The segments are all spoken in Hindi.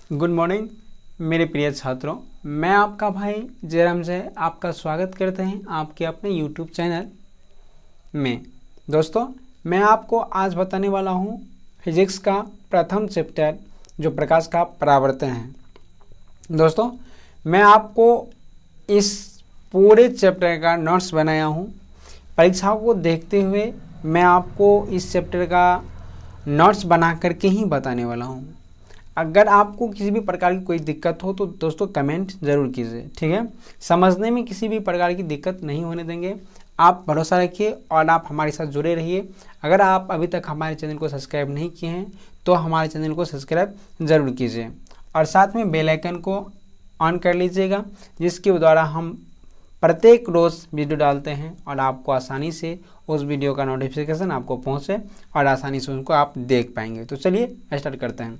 गुड मॉर्निंग मेरे प्रिय छात्रों, मैं आपका भाई जयराम जय आपका स्वागत करते हैं आपके अपने यूट्यूब चैनल में। दोस्तों, मैं आपको आज बताने वाला हूं फिजिक्स का प्रथम चैप्टर जो प्रकाश का परावर्तन है। दोस्तों, मैं आपको इस पूरे चैप्टर का नोट्स बनाया हूं। परीक्षाओं को देखते हुए मैं आपको इस चैप्टर का नोट्स बना करके ही बताने वाला हूं। अगर आपको किसी भी प्रकार की कोई दिक्कत हो तो दोस्तों कमेंट ज़रूर कीजिए, ठीक है। समझने में किसी भी प्रकार की दिक्कत नहीं होने देंगे। आप भरोसा रखिए और आप हमारे साथ जुड़े रहिए। अगर आप अभी तक हमारे चैनल को सब्सक्राइब नहीं किए हैं तो हमारे चैनल को सब्सक्राइब ज़रूर कीजिए और साथ में बेल आइकन को ऑन कर लीजिएगा, जिसके द्वारा हम प्रत्येक रोज़ वीडियो डालते हैं और आपको आसानी से उस वीडियो का नोटिफिकेशन आपको पहुँचे और आसानी से उनको आप देख पाएंगे। तो चलिए स्टार्ट करते हैं।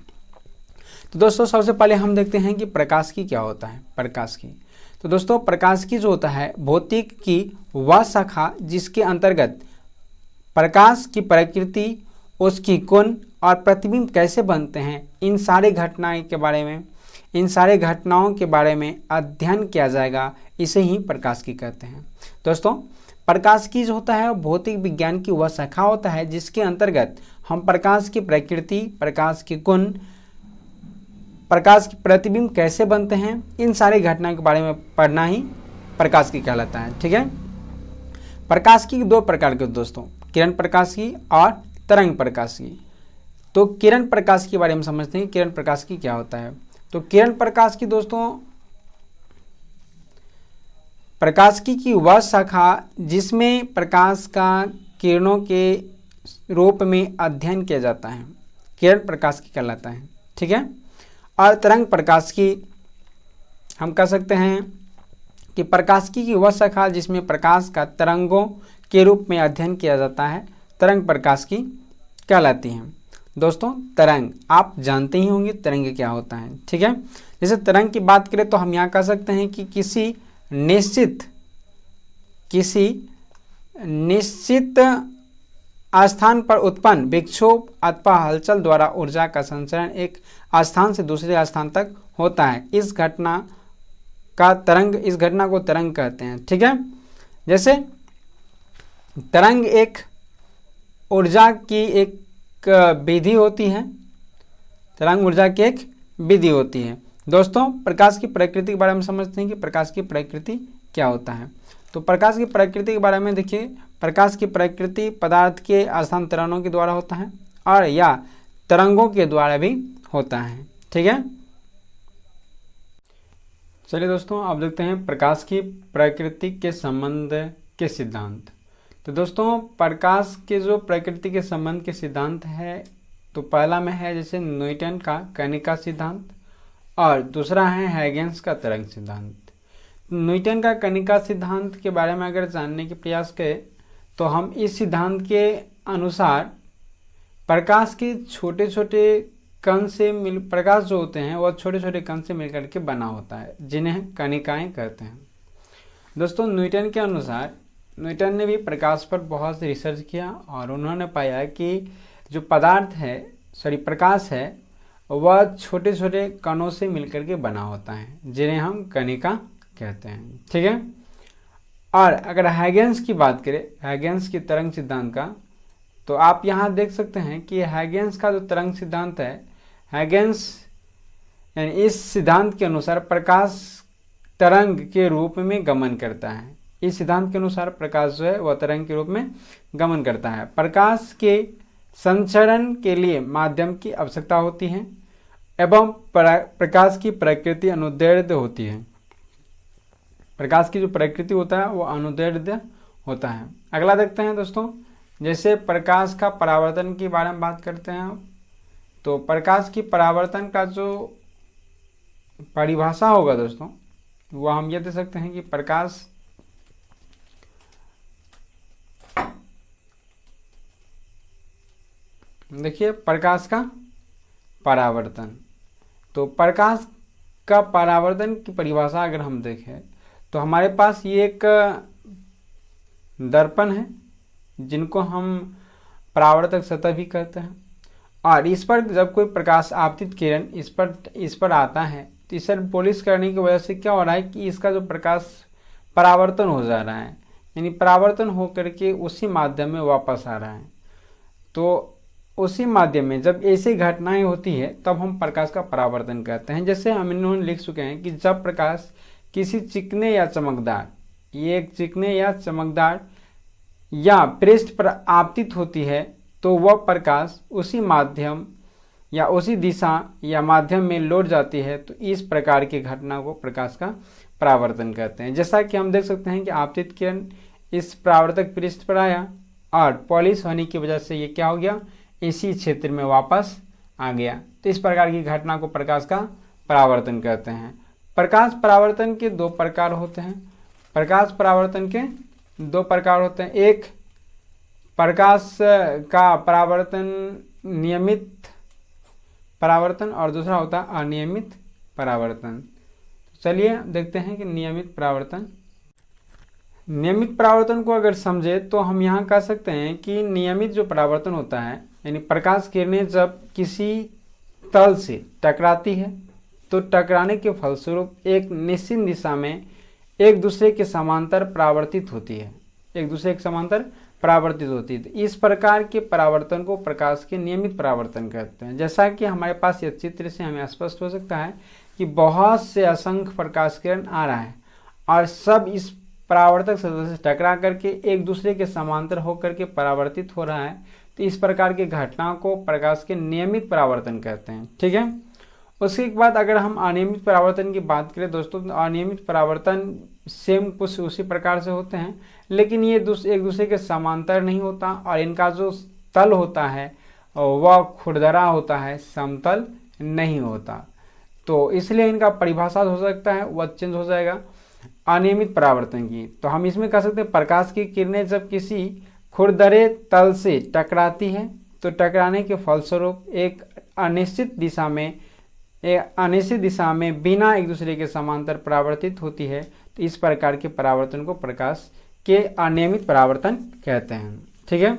तो दोस्तों, सबसे पहले हम देखते हैं कि प्रकाश की क्या होता है। प्रकाश की तो दोस्तों प्रकाश की जो होता है भौतिक की वह शाखा जिसके अंतर्गत प्रकाश की प्रकृति, उसकी कोण और प्रतिबिंब कैसे बनते हैं, इन सारे घटनाओं के बारे में अध्ययन किया जाएगा। इसे ही प्रकाश की कहते हैं। दोस्तों, प्रकाश की जो होता है भौतिक विज्ञान की वह शाखा होता है जिसके अंतर्गत हम प्रकाश की प्रकृति, प्रकाश की कोण, प्रकाश की प्रतिबिंब कैसे बनते हैं, इन सारी घटनाओं के बारे में पढ़ना ही प्रकाश की कहलाता है, ठीक है। प्रकाश की दो प्रकार के दोस्तों, किरण प्रकाश की और तरंग प्रकाश की। तो किरण प्रकाश के बारे में समझते हैं, किरण प्रकाश की क्या होता है। तो किरण प्रकाश की दोस्तों प्रकाश की वह शाखा जिसमें प्रकाश का किरणों के रूप में अध्ययन किया जाता है, किरण प्रकाश की कहलाता है, ठीक है। और तरंग प्रकाश की हम कह सकते हैं कि प्रकाश की वह शाखा जिसमें प्रकाश का तरंगों के रूप में अध्ययन किया जाता है, तरंग प्रकाश की कहलाती हैं। दोस्तों, तरंग आप जानते ही होंगे तरंग क्या होता है, ठीक है। जैसे तरंग की बात करें तो हम यहाँ कह सकते हैं कि किसी निश्चित स्थान पर उत्पन्न विक्षोभ अथवा हलचल द्वारा ऊर्जा का संचरण एक स्थान से दूसरे स्थान तक होता है। इस घटना को तरंग कहते हैं, ठीक है। जैसे तरंग एक ऊर्जा की एक विधि होती है, तरंग ऊर्जा की एक विधि होती है। दोस्तों, प्रकाश की प्रकृति के बारे में समझते हैं कि प्रकाश की प्रकृति क्या होता है। तो प्रकाश की प्रकृति के बारे में देखिए, प्रकाश की प्रकृति पदार्थ के स्थानांतरणों के द्वारा होता है और या तरंगों के द्वारा भी होता है, ठीक है। चलिए दोस्तों, अब देखते हैं प्रकाश की प्रकृति के संबंध के सिद्धांत। तो दोस्तों, प्रकाश के जो प्रकृति के संबंध के सिद्धांत है, तो पहला में है जैसे न्यूटन का कणिका सिद्धांत और दूसरा है ह्यूजेंस का तरंग सिद्धांत। न्यूटन का कणिका सिद्धांत के बारे में अगर जानने के प्रयास करें तो हम इस सिद्धांत के अनुसार प्रकाश के छोटे छोटे कण से प्रकाश जो होते हैं वह छोटे छोटे कण से मिलकर के बना होता है, जिन्हें कणिकाएं कहते हैं। दोस्तों, न्यूटन के अनुसार न्यूटन ने भी प्रकाश पर बहुत से रिसर्च किया और उन्होंने पाया कि जो प्रकाश है वह छोटे छोटे कणों से मिलकर के बना होता है, जिन्हें हम कणिका कहते हैं, ठीक है। और अगर ह्यूजेंस की बात करें, ह्यूजेंस की तरंग सिद्धांत का, तो आप यहाँ देख सकते हैं कि ह्यूजेंस का जो तरंग सिद्धांत है, ह्यूजेंस यानी इस सिद्धांत के अनुसार प्रकाश तरंग के रूप में गमन करता है। इस सिद्धांत के अनुसार प्रकाश जो है वह तरंग के रूप में गमन करता है। प्रकाश के संचरण के लिए माध्यम की आवश्यकता होती है एवं प्रकाश की प्रकृति अनुदैर्ध्य होती है। प्रकाश की जो प्रकृति होता है वो अनुदैर्ध्य होता है। अगला देखते हैं दोस्तों, जैसे प्रकाश का परावर्तन के बारे में बात करते हैं। तो प्रकाश की परावर्तन का जो परिभाषा होगा दोस्तों, वो हम ये दे सकते हैं कि प्रकाश देखिए प्रकाश का परावर्तन। तो प्रकाश का परावर्तन की परिभाषा अगर हम देखें तो हमारे पास ये एक दर्पण है जिनको हम परावर्तक सतह भी कहते हैं और इस पर जब कोई प्रकाश आपतित किरण इस पर आता है तो इस पर पॉलिश करने की वजह से क्या हो रहा है कि इसका जो प्रकाश परावर्तन हो जा रहा है, यानी परावर्तन होकर के उसी माध्यम में वापस आ रहा है। तो उसी माध्यम में जब ऐसी घटनाएं होती है तब हम प्रकाश का परावर्तन कहते हैं। जैसे हम इन्होंने लिख चुके हैं कि जब प्रकाश किसी चिकने या चमकदार, ये एक चिकने या चमकदार या पृष्ठ पर आपतित होती है तो वह प्रकाश उसी माध्यम या उसी दिशा या माध्यम में लौट जाती है, तो इस प्रकार की घटना को प्रकाश का परावर्तन कहते हैं। जैसा कि हम देख सकते हैं कि आपतित किरण इस परावर्तक पृष्ठ पर आया और पॉलिश होने की वजह से ये क्या हो गया, इसी क्षेत्र में वापस आ गया। तो इस प्रकार की घटना को प्रकाश का परावर्तन कहते हैं। प्रकाश परावर्तन के दो प्रकार होते हैं। प्रकाश परावर्तन के दो प्रकार होते हैं। एक प्रकाश का परावर्तन नियमित परावर्तन और दूसरा होता है अनियमित परावर्तन। चलिए देखते हैं कि नियमित परावर्तन। नियमित परावर्तन को अगर समझे तो हम यहाँ कह सकते हैं कि नियमित जो परावर्तन होता है, यानी प्रकाश किरणें जब किसी तल से टकराती है तो टकराने के फलस्वरूप एक निश्चित दिशा में एक दूसरे के समांतर परावर्तित होती है, एक दूसरे के समांतर परावर्तित होती है। इस प्रकार के परावर्तन को प्रकाश के नियमित परावर्तन कहते हैं। जैसा कि हमारे पास यह चित्र से हमें स्पष्ट हो सकता है कि बहुत से असंख्य प्रकाश किरण आ रहा है और सब इस परावर्तक सतह से टकरा करके एक दूसरे के समांतर होकर के परावर्तित हो रहा है, तो इस प्रकार की घटना को प्रकाश के नियमित परावर्तन कहते हैं। ठीक है। उसके बाद अगर हम अनियमित परावर्तन की बात करें दोस्तों, तो अनियमित परावर्तन सेम कुछ उसी प्रकार से होते हैं, लेकिन ये एक दूसरे के समांतर नहीं होता और इनका जो तल होता है वह खुरदरा होता है, समतल नहीं होता। तो इसलिए इनका परिभाषा हो सकता है वह चेंज हो जाएगा अनियमित परावर्तन की। तो हम इसमें कह सकते हैं प्रकाश की किरणें जब किसी खुरदरे तल से टकराती है तो टकराने के फलस्वरूप एक अनिश्चित दिशा में बिना एक दूसरे के समांतर परावर्तित होती है, तो इस प्रकार के परावर्तन को प्रकाश के अनियमित परावर्तन कहते हैं। ठीक है।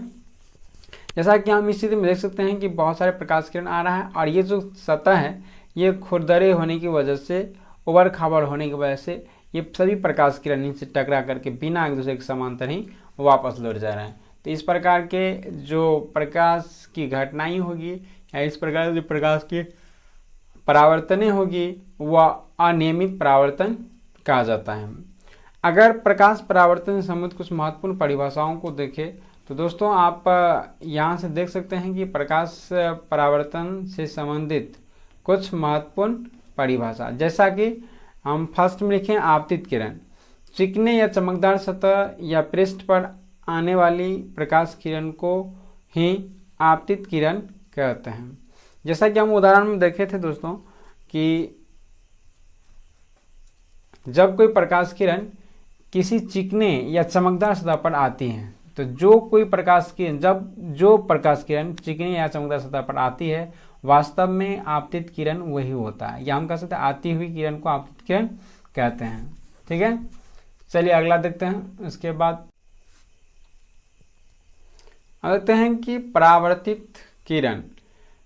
जैसा कि हम इस स्थिति में देख सकते हैं कि बहुत सारे प्रकाश किरण आ रहा है और ये जो सतह है ये खुरदरे होने की वजह से, उबड़ खाबड़ होने की वजह से ये सभी प्रकाश किरण इनसे टकरा करके बिना एक दूसरे के समांतर ही वापस लौट जा रहे हैं। तो इस प्रकार के जो प्रकाश की घटनाएं होगी या इस प्रकार जो प्रकाश की परावर्तनें होगी वह अनियमित परावर्तन कहा जाता है। अगर प्रकाश परावर्तन से संबंधित कुछ महत्वपूर्ण परिभाषाओं को देखें तो दोस्तों आप यहाँ से देख सकते हैं कि प्रकाश परावर्तन से संबंधित कुछ महत्वपूर्ण परिभाषा, जैसा कि हम फर्स्ट में लिखें आपतित किरण, चिकने या चमकदार सतह या पृष्ठ पर आने वाली प्रकाश किरण को ही आपतित किरण कहते हैं। जैसा कि हम उदाहरण में देखे थे दोस्तों कि जब कोई प्रकाश किरण किसी चिकने या चमकदार सतह पर आती है तो जो प्रकाश किरण चिकने या चमकदार सतह पर आती है वास्तव में आपतित किरण वही होता है, या हम कह सकते हैं आती हुई किरण को आपतित किरण कहते हैं। ठीक है। चलिए अगला देखते हैं। इसके बाद देखते हैं कि परावर्तित किरण।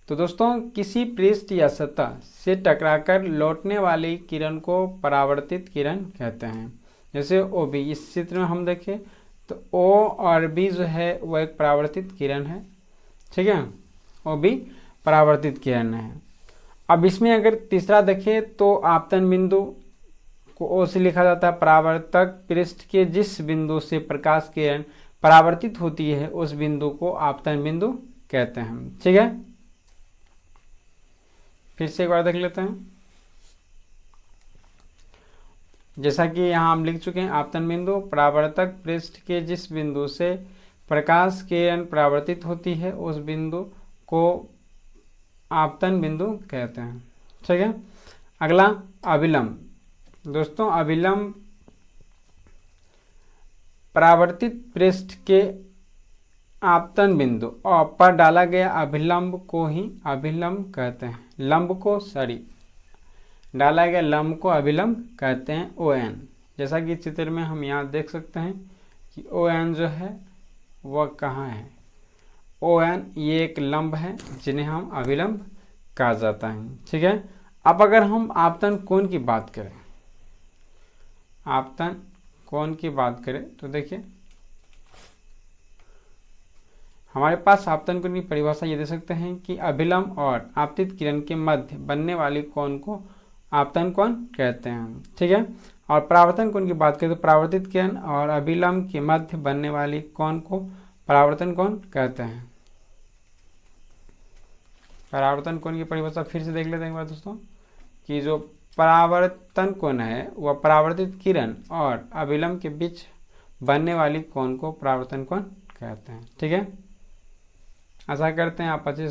तो दोस्तों किसी पृष्ठ या सतह से टकराकर लौटने वाली किरण को परावर्तित किरण कहते हैं। जैसे ओ बी, इस चित्र में हम देखें तो ओ और बी जो है वो एक परावर्तित किरण है। ठीक है। ओ बी परावर्तित किरण है। अब इसमें अगर तीसरा देखें तो आपतन बिंदु को ओ से लिखा जाता है। परावर्तक पृष्ठ के जिस बिंदु से प्रकाश किरण परावर्तित होती है उस बिंदु को आपतन बिंदु कहते हैं। ठीक है। फिर से एक बार देख लेते हैं। जैसा कि यहाँ हम लिख चुके हैं, आपतन बिंदु परावर्तक पृष्ठ के जिस बिंदु से प्रकाश किरण परावर्तित होती है उस बिंदु को आपतन बिंदु कहते हैं। ठीक है। अगला अभिलंब। दोस्तों अभिलंब परावर्तित पृष्ठ के आपतन बिंदु और पर डाला गया अभिलंब को ही अभिलंब कहते हैं। लंब को डाला गया लंब को अभिलंब कहते हैं। ओ एन, जैसा कि चित्र में हम यहाँ देख सकते हैं कि ओ एन जो है वह कहाँ है। ON ये एक लंब है जिन्हें हम अभिलंब कहा जाता है। ठीक है, अब अगर हम आपतन कोण की बात करें, आपतन कोण की बात करें तो देखिए हमारे पास आपतन कोण की परिभाषा ये दे सकते हैं कि अभिलंब और आपतित किरण के मध्य बनने वाली कोण को आपतन कोण कहते हैं। ठीक है, और परावर्तन कोण की बात करें तो परावर्तित किरण और अभिलंब के मध्य बनने वाली कोण को परावर्तन कोण कहते हैं। परावर्तन कोण की परिभाषा फिर से देख लेते हैं एक बार दोस्तों, कि जो परावर्तन कोण है वह परावर्तित किरण और अभिलंब के बीच बनने वाली कोण को परावर्तन कोण कहते हैं। ठीक है, आशा करते हैं आप अच्छे